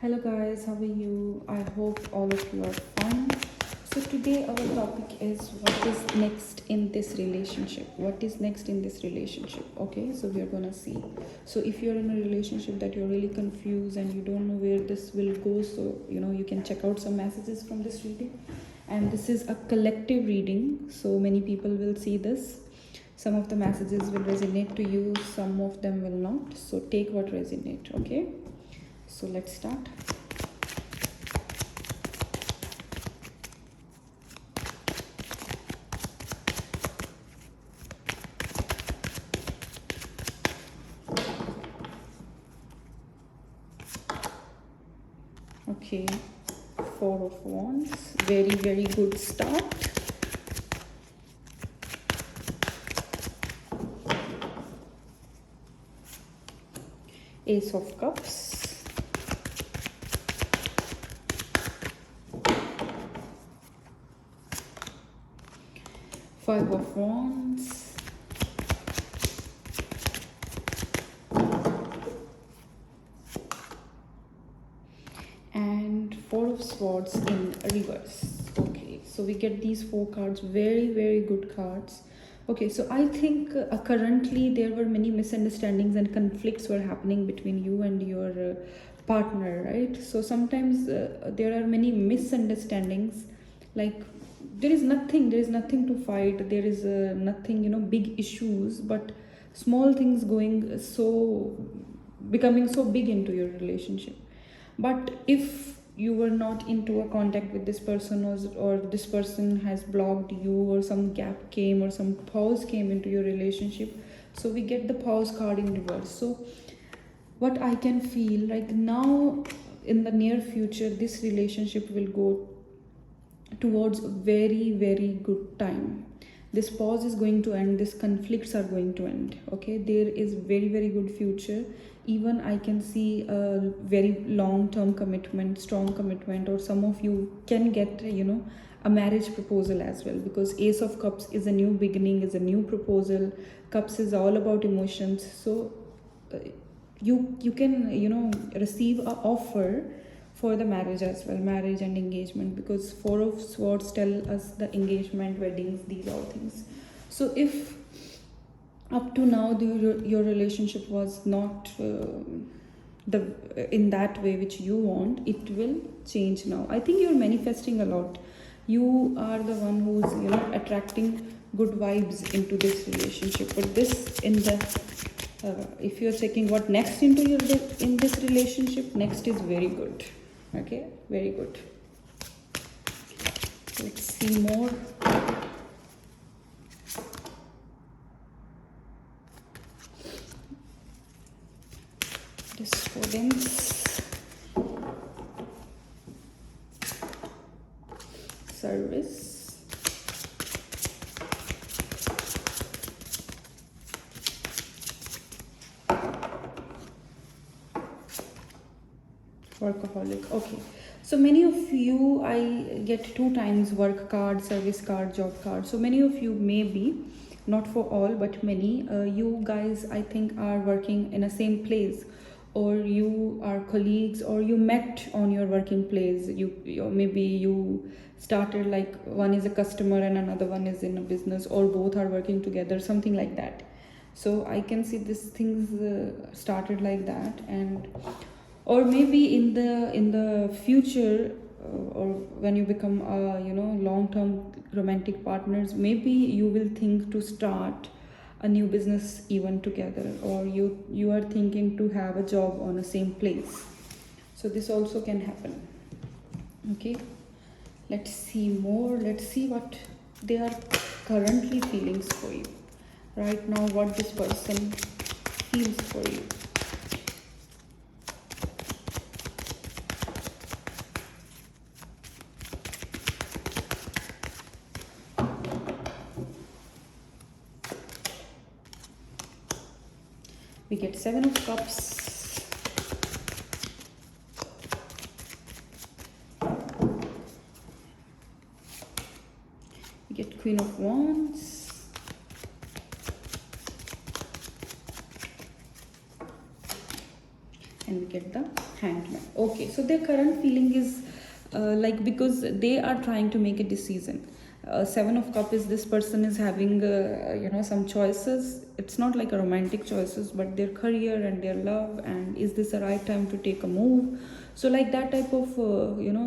Hello guys, how are you? I hope all of you are fine. So today our topic is what is next in this relationship. What is next in this relationship? Okay, so we are gonna see. So if you're in a relationship that you're really confused and you don't know where this will go, so you can check out some messages from this reading. And this is a collective reading, so many people will see this. Some of the messages will resonate to you, some of them will not. So take what resonate, okay? So let's start. Okay, Four of Wands, very good start. Ace of Cups, Five of Wands, and Four of Swords in reverse. Okay, so we get these four cards, very good cards. Okay, so I think currently there were many misunderstandings and conflicts were happening between you and your partner, right? So sometimes there are many misunderstandings, like there is nothing to fight, there is nothing, big issues, but small things becoming so big into your relationship. But if you were not into a contact with this person, or this person has blocked you, or some gap came or some pause came into your relationship, so we get the pause card in reverse. So what I can feel like now, in the near future, this relationship will go towards a very good time. This pause is going to end, these conflicts are going to end. Okay, there is very good future. Even I can see a very long-term commitment, strong commitment, or some of you can get a marriage proposal as well, because Ace of Cups is a new beginning, is a new proposal. Cups is all about emotions. So you can receive a offer for the marriage as well, marriage and engagement, because Four of Swords tell us the engagement, weddings, these all things. So if up to now your relationship was not the in that way which you want, it will change now. I think you're manifesting a lot. You are the one who's attracting good vibes into this relationship. But this in the if you're checking what next into in this relationship, next is very good. Okay, very good. Let's see more. Discordance, service, workaholic. Okay, so many of you, I get 2 times work card, service card, job card. So many of you, maybe not for all but many, you guys I think are working in a same place, or you are colleagues, or you met on your working place. Maybe you started, like one is a customer and another one is in a business, or both are working together, something like that. So I can see these things started like that. And or maybe in the future, or when you become long-term romantic partners, maybe you will think to start a new business even together, or you are thinking to have a job on the same place. So this also can happen. Okay, let's see more. Let's see what they are currently feelings for you right now, what this person feels for you. We get Seven of Cups, we get Queen of Wands, and we get the Hanged Man. Okay, so their current feeling is like, because they are trying to make a decision. Seven of Cup is, this person is having some choices. It's not like a romantic choices, but their career and their love, and is this the right time to take a move. So like that type of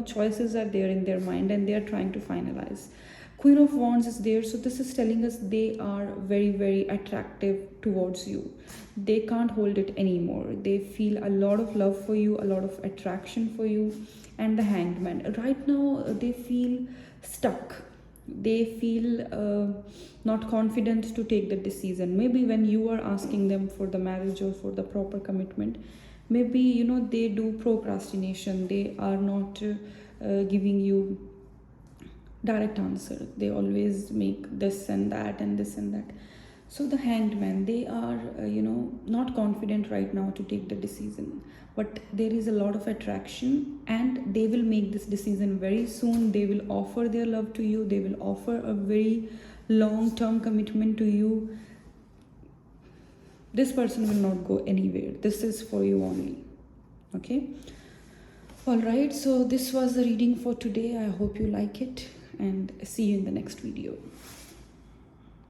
choices are there in their mind, and they are trying to finalize. Queen of Wands is there, so this is telling us they are very, very attractive towards you. They can't hold it anymore. They feel a lot of love for you, a lot of attraction for you. And the Hanged Man, right now they feel stuck. They feel not confident to take the decision. Maybe when you are asking them for the marriage or for the proper commitment, maybe they do procrastination. They are not giving you direct answer. They always make this and that and this and that. So the Hanged Man, they are not confident right now to take the decision, but there is a lot of attraction, and they will make this decision very soon. They will offer their love to you. They will offer a very long term commitment to you. This person will not go anywhere. This is for you only. Okay, all right, so this was the reading for today. I hope you like it, and see you in the next video.